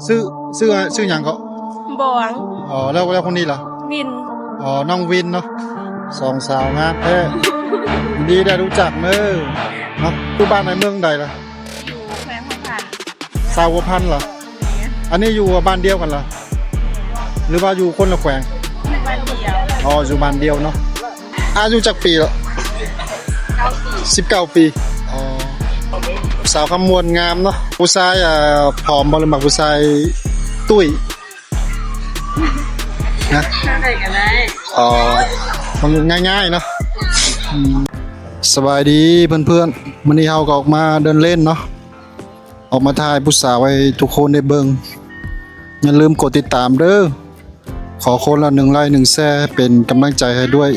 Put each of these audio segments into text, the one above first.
ซื้อซื้อหยังก็บวงอ๋อแล้วคนนี้ล่ะวินอ๋อน้องวินเนาะสองสาวงามแท้ดีได้รู้จักเนอะเนาะอยู่บ้านในเมืองใดล่ะอยู่แขวงพระพันสาวพันธุ์เหรออันนี้อยู่บ้านเดียวกันเหรอหรือว่าอยู่คนละแขวงบ้านเดียวอ๋ออยู่บ้านเดียวเนาะอายุจักปีแล้ว19 ปีอ๋อสาวคำมวลงามเนาะผู้ชายผอมบ่หรือมักผู้ชายตุ้ยนะได้กันได้อ๋อมันง่ายๆเนาะสบายดีเพื่อนๆวันนี้เราก็ออกมาเดินเล่นเนาะออกมาถ่ายผู้สาวไว้ทุกคนได้เบิ่งอย่าลืมกดติดตามเด้อขอคนละ1 ไลค์ 1 แชร์เป็นกำลังใจให้ด้วย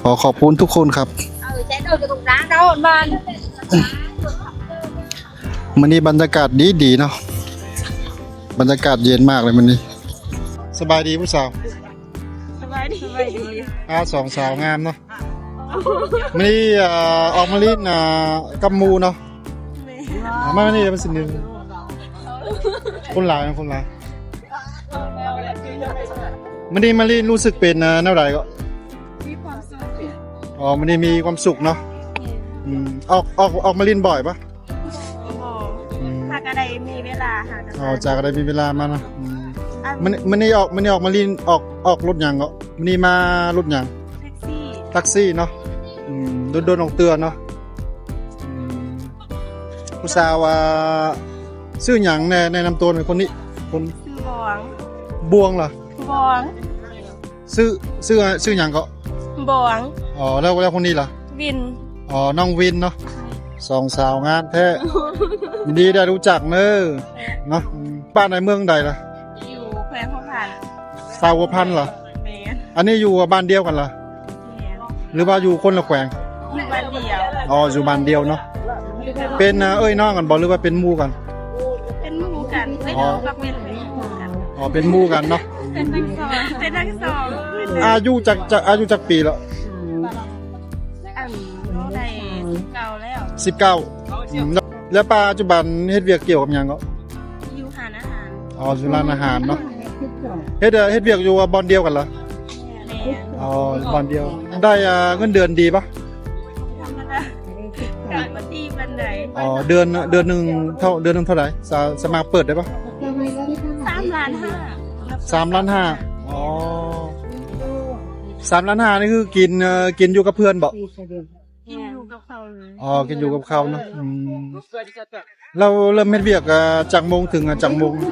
ขอขอบคุณทุกคนครับวันนี้บรรยากาศดีเนาะบรรยากาศเย็นมากเลยวันนี้สบายดีผู้สาวสบายดีสองสาวงามเนาะวันนี้ออกมาลิ้นกับมูเนาะมาวันนี้เป็นสิ่งหนึ่งคนหลายวันนี้มาลิ้นรู้สึกเป็นแนวใดก็มีความสุขอ๋อวันนี้มีความสุขเนาะออกมาลิ้นบ่อยปะหากอะไรมีเวลาหากอ๋อจากอะไรมีเวลามาเนาะมันนี่ออกมาลิ้นออกรถหยังก็มันนี่มารถหยังแท็กซี่เนาะโดนออกเตือนเนาะผู้สาวชื่อหยังแนะนำตัวหน่อยคนนี้คนชื่อบวงเหรอบวงชื่อหยังก็บวงอ๋อแล้วคนนี้ล่ะวินอ๋อน้องวินเนาะสองสาวงามแท้ดีได้รู้จักเนอะเนาะบ้านในเมืองใดล่ะอยู่แขวงพระพันสาวพันธุ์เหรออันนี้อยู่บ้านเดียวกันเหรอหรือว่าอยู่คนละแขวงอยู่บ้านเดียวอ๋ออยู่บ้านเดียวเนาะเป็นน้องกันบ่หรือว่าเป็นหมู่กันเป็นหมู่กันไม่น้องกับเป็นหมู่กันอ๋อเป็นหมู่กันเนาะเป็นทั้งสองอายุจักปีแล้วได้เก่าแล้ว19แล้วปัจจุบันเฮ็ดเวียกเกี่ยวกับหยังก็อยู่ร้านอาหารอ๋ออยู่ร้านอาหารเนาะเฮ็ดเวียกอยู่บ่อนเดียวกันเหรออ๋อบ่อนเดียวได้เงินเดือนดีปะธรรมดาการบ่ดีปานใดอ๋อเดือนนึงเท่าไหร่สมัครเปิดได้ปะ3.5 ล้านอ๋อ3.5 ล้านนี่คือกินอยู่กับเพื่อนบ่กินอยู่กับเขาเลยอ๋อกินอยู่กับเขาเนาะเราเริ่มเฮ็ดเวียกจากโมงถึงจากโมงเริ่ม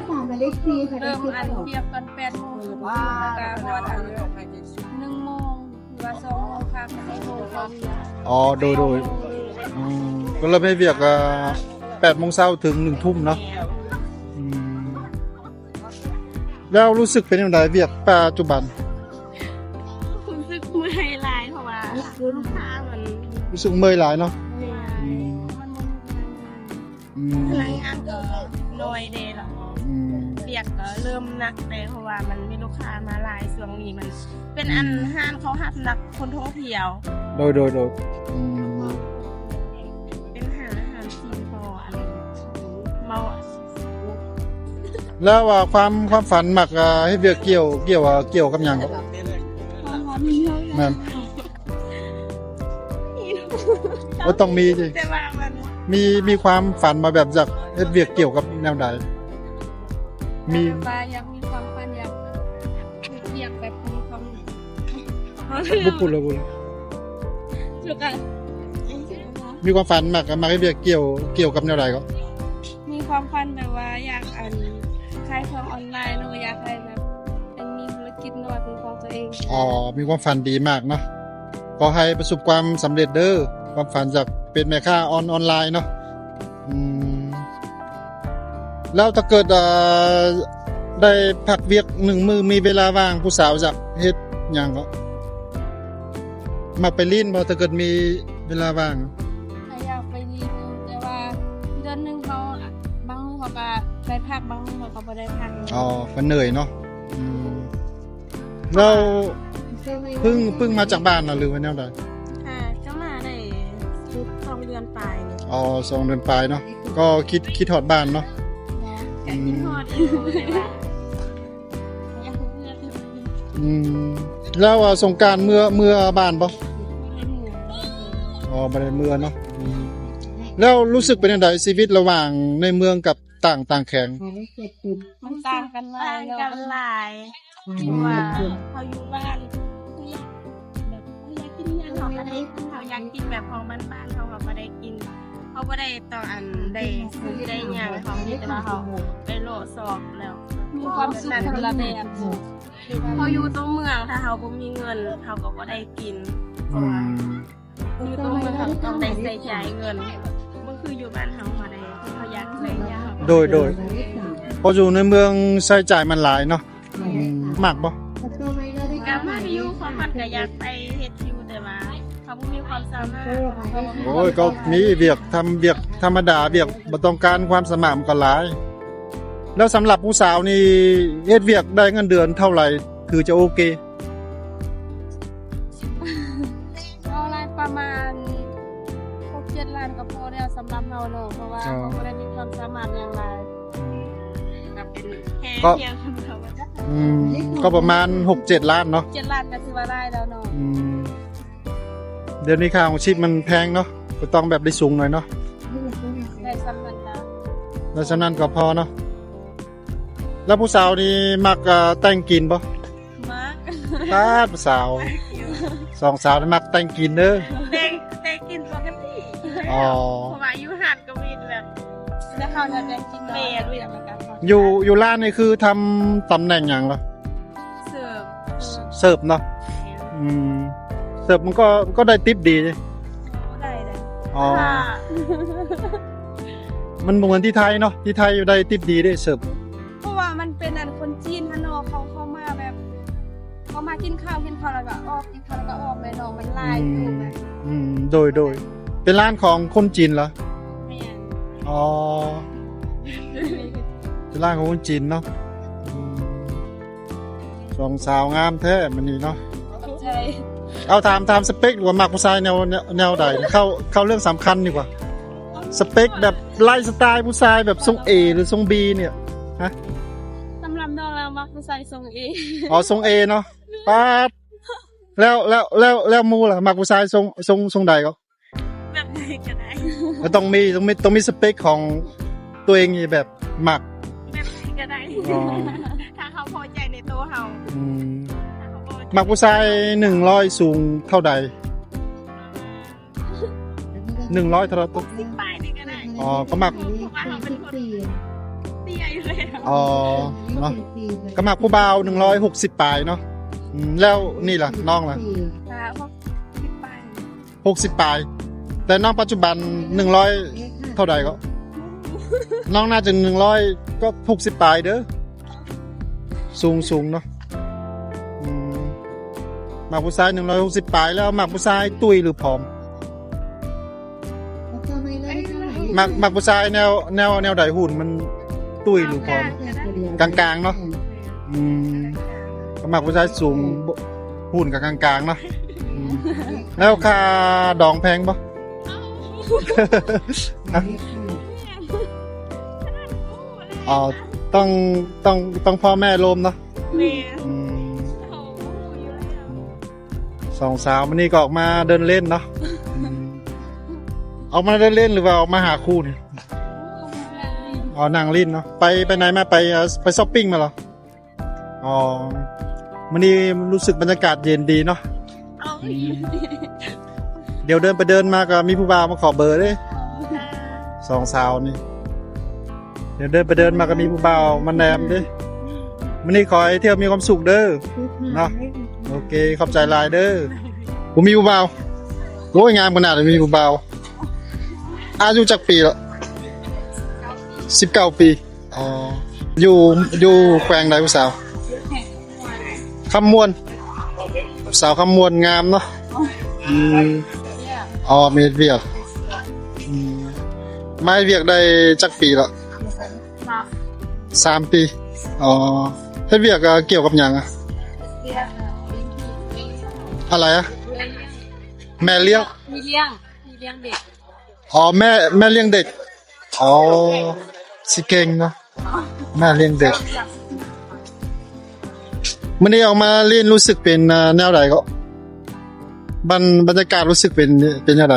เวียกกัน8 โมงแล้วก็พอถึง1 โมงหรือว่า2 โมงครับ4 โมงอ๋อโดยก็เริ่มเฮ็ดเวียก8 โมงเช้าถึง1 ทุ่มเนาะแล้วรู้สึกเป็นยังไงเวียกปัจจุบันรู้สึกเมื่อยหลายเพราะว่าลูกค้ามันรู้สึกเมื่อยหลายเนาะพลังงานก็น้อยเดย์แล้วเวียกก็เริ่มหนักเลยเพราะว่ามันมีลูกค้ามาหลายช่วงนี้มันเป็นอันห้างเขาหับนักคนท่องเที่ยวโดยเป็นอาหารซีนพออะไรเมาแล้วว่าความฝันมักให้เวียกเกี่ยวกับหยังครับแม่นว่าต้องมีสิมีความฝันมาแบบจากเฮ็ดเวียกเกี่ยวกับแนวใดมีอยากมีความฝันอยากเวียกแบบมีความบุปุระบุมีความฝันมากให้เวียกเกี่ยวกับแนวใดก็มีความฝันแบบว่าอยากขายของออนไลน์หรืออยากให้แบบมีธุรกิจนวดเป็นของตัวเองอ๋อมีความฝันดีมากเนาะขอให้ประสบความสำเร็จเด้อความฝันจากเป็นแม่ค้าออนไลน์เนาะแล้วถ้าเกิดได้พักเวียก1 มื้อมีเวลาว่างผู้สาวจะเฮ็ดหยังก็มาไปลิ้นบ่ถ้าเกิดมีเวลาว่างอยากไปลิ้นแต่ว่าเดือนนึงเขาบางมื้อเขาก็ได้พักบางมื้อเขาก็บ่ได้พักอ๋อมันเหนื่อยเนาะเราเพิ่งมาจากบ้านหรือว่าแนวใดก็มาได้2 เดือนปลายอ๋อ2 เดือนปลายเนาะก็คิดฮอดบ้านเนาะ กินฮอดอยู่เลยว่าอยากเมื่อถึง แล้วสงกรานต์เมื่อบ้านบ่ ไม่ได้หมู่ อ๋อบ่ได้เมื่อเนาะแล้วรู้สึกเป็นจังไดชีวิตระหว่างในเมืองกับต่างแขง มันต่างกันหลายเพราะว่าเขาอยู่บ้านเขาอยากแบบเขาอยากกินหยังเขาก็ได้เขาอยากกินแบบของบ้านๆเขาก็บ่ได้กินเขาบ่ได้ต่ออันได้ซื้อได้หยังเขามีแต่ว่าเขาไปโลดสอบแล้วมีความสุขคนละแบบเขาอยู่ตรงเมืองถ้าเขาบ่มีเงินเขาก็บ่ได้กินเพราะว่าอยู่ตรงเมืองเขาต้องได้ใช้จ่ายเงินมันคืออยู่บ้านเขาบ่ได้เขาอยากได้หยังเขา โดยพออยู่ในเมืองใช้จ่ายมันหลายเนาะมากบ่ กลับมาอยู่เขามันก็อยากไปเฮ็ดอยู่แต่ว่าเขาบ่มีความสามารถ โอ้ยก็มีเวียกทำเวียกธรรมดาเวียกบ่ต้องการความสม่ำก็หลาย แล้วสำหรับผู้สาวนี่เฮ็ดเวียกได้เงินเดือนเท่าไหร่คือจะโอเค เอารายประมาณ 6-7 ล้านก็พอแล้วสำหรับเราเนาะเพราะว่าเขาบ่ได้มีความสามารถอย่างไรก็เป็นแค่เพียงคนเขาว่า ก็ประมาณ 6-7 ล้านเนาะ 7 ล้านก็ถือว่าได้แล้วเนาะ เดี๋ยวนี้ค่าของชีพมันแพงเนาะก็ต้องแบบได้สูงหน่อยเนาะ ได้สำนันนะ แล้วฉะนั้นก็พอเนาะแล้วผู้สาวนี่มักแต่งกินบ่ มาก ป้าดผู้สาวสองสาวนี่มักแต่งกินเด้อ ได้กินปกติ อ๋อ เพราะว่าอยู่หาดก็มีแบบแล้วเขาจะได้กินเมย์ด้วยเหมือนกัน อยู่ร้านนี่คือทำตำแหน่งหยังเหรอ เสิร์ฟ เสิร์ฟเนาะเสิร์ฟมันก็ได้ทิปดีเลย ได้เลย อ๋อมันบ่เหมือนที่ไทยเนาะที่ไทยอยู่ได้ทิปดีได้เสิร์ฟ เพราะว่ามันเป็นอันคนจีนฮะเนาะเขามาแบบเขามากินข้าวแล้วก็ออกกินข้าวแล้วก็ออกเลยเนาะมันลายอยู่แบบ โดยเป็นร้านของคนจีนเหรอ แม่น อ๋อเป็นร้านของคนจีนเนาะสองสาวงามแท้มันนี่เนาะ ใช่ เอาถามสเปคหรือว่ามักผู้ชายแนวใดเข้าเรื่องสำคัญดีกว่าสเปคแบบไลฟ์สไตล์ผู้ชายแบบทรง A หรือทรง B เนี่ยฮะ สำหรับน้องเรามักใส่ทรงเอ อ๋อทรง A เนาะป๊าดแล้วมูล่ะมักผู้ชายทรงใดก็ แบบไหนก็ได้ แล้วต้องมีสเปคของตัวเองนี่แบบมัก แบบไหนก็ได้ อ๋อ ถ้าเขาพอใจในตัวเขา อืม ถ้าเขาพอใจ มักผู้ชาย100สูงเท่าใด100เท่าไหร่ตัว 10 ป้ายนี่ก็ได้ อ๋อก็มัก เพราะว่าเขาเป็นคนเตี้ยอยู่เลย อ๋อเนาะก็มักผู้บ่าว160ปลายเนาะแล้วนี่ล่ะน้องล่ะ ถ้าพวก10 ป้าย 60ปลายแต่น้องปัจจุบัน100เท่าใดก็น้องน่าจะ100ก็60ปลายเด้อสูงเนาะมักผู้ชาย160ปลายแล้วมักผู้ชายตุ้ยหรือผอมมักผู้ชายแนวใดหุ่นมันตุ้ยหรือผอมกลางๆเนาะก็มักผู้ชายสูงหุ่นกับกลางๆเนาะแล้วค่าดองแพงปะ อ๋อต้องพ่อแม่รวมเนาะ แม่เขา สองสาวมันนี่ก็ออกมาเดินเล่นเนาะออกมาเดินเล่นหรือว่าออกมาหาคู่เนี่ยอ๋อนางลิ้นเนาะไปไหนมาไปช้อปปิ้งมาเหรออ๋อมันนี่รู้สึกบรรยากาศเย็นดีเนาะเดี๋ยวเดินมาก็มีผู้บ่าวมาขอเบอร์เลยสองสาวนี่เดี๋ยวเดินมาก็มีผู้บ่าวมาแนมดิมันนี่ขอให้เที่ยวมีความสุขเด้อเนาะโอเคขอบใจหลายเด้อผมมีผู้บ่าวโอ้ยงามขนาดนี้มีผู้บ่าวอายุจักปีละ19 ปีอ๋ออยู่แขวงใดผู้สาวคำมวนสาวคำมวนงามเนาะอ๋อมีเวียกไม่เวียกได้จักปีละ3 ปีอ๋อเฮ็ดเวียกเกี่ยวกับหยังอะอะไรอะแม่เลี้ยงมีเลี้ยงเด็ก อ๋อแม่เลี้ยงเด็กอ๋อสิเก่งเนาะ แม่เลี้ยงเด็กมื้อนี้ออกมาเรียนรู้สึกเป็นแนวใดก็บรรยากาศรู้สึกเป็นแนวใด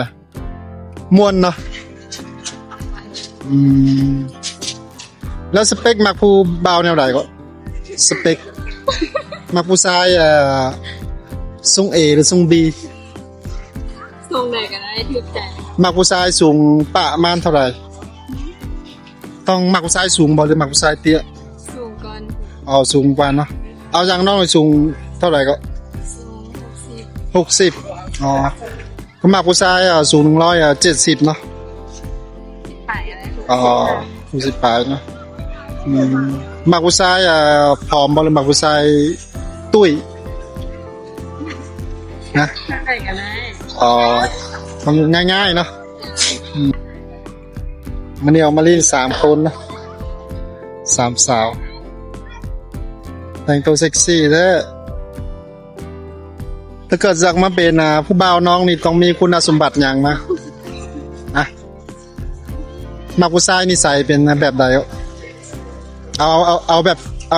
ม่วนเนาะแล้วสเปคมักผู้บ่าวแนวใดก็สเปคมักผู้ชายทรง A หรือทรง B ทรงไหนก็ได้ถูกใจ มักผู้ชายสูงประมาณเท่าไหร่ต้องมักผู้ชายสูงบ่หรือมักผู้ชายเตี้ย สูงก่อน อ๋อสูงกว่าเนาะเอาอย่างน้องสูงเท่าไหร่ก็ สูง60อ๋อก็มักผู้ชายสูง170เนาะ ไปอะไรถูก อ๋อ60ปลายเนาะมักผู้ชายผอมบ่หรือมักผู้ชายตุ้ยนะ ไหนก็ได้ อ๋อทำง่ายๆเนาะมันนี่ออกมาเล่น3คนนะ3สาวแต่งตัวเซ็กซี่แท้ถ้าเกิดอยากมาเป็นผู้บ่าวน้องนี่ต้องมีคุณสมบัติอย่างนะอ่ะมักผู้ชายนิสัยเป็นแบบใดเอาแ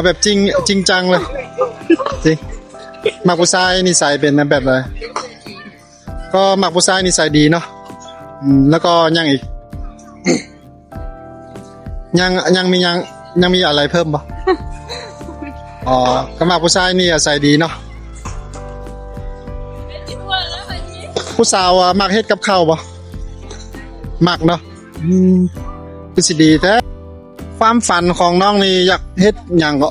บบจริงจังเลยจริงมักผู้ชายนิสัยเป็นแบบใดก็มักผู้ชายนิสัยดีเนาะแล้วก็ยังอีก ยังมีอะไรเพิ่มบ่อ๋อก็มักผู้ชายนี่ใส่ดีเนาะผู้สาวมักเฮ็ดกับข้าวบ่มักเนาะคือสิดีแท้ความฝันของน้องนี่อยากเฮ็ดหยังก็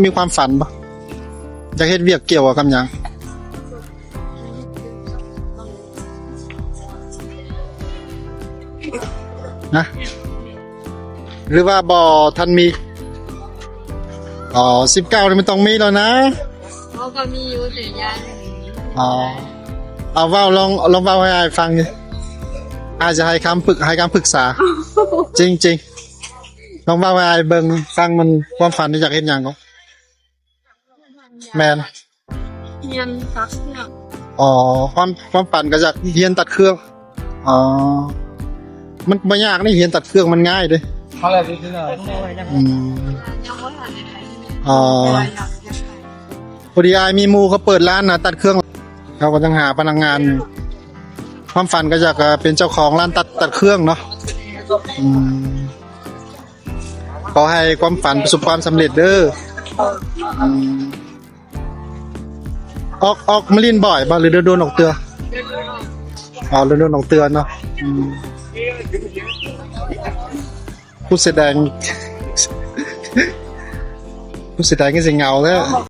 มีความฝันบ่อยากเฮ็ดเวียกเกี่ยวกับหยังนะหรือว่าบ่ทันมีอ๋อ19นี่มันต้องมีแล้วนะ เขาก็มีอยู่แต่ยัง อ๋อเอาเว้าลองเว้าให้อายฟังดิอาจจะให้คำปรึกษา จริงๆลองเว้าให้อายเบิ่งฟังมันความฝันที่อยากเฮ็ดหยังก็แม่น เรียนซักเนี่ย อ๋อความฝันก็อยากเรียนตัดเครื่องอ๋อมันบ่ยากนี่เรียนตัดเครื่องมันง่ายเด้ เขาเลยที่ไหน ยังไม่ทันได้ อ๋อพอดีอายมีหมู่เขาเปิดร้านตัดเครื่องเขาก็ต้องหาพนักงาน ความฝันก็อยากเป็นเจ้าของร้านตัดเครื่องเนาะขอให้ความฝันประสบความสำเร็จเด้อออกมาลินบ่อยบ่หรือโดนออกเตืออ๋อโดนออกเตือนเนาะผู้แสดงก็สิเหงาแล้ว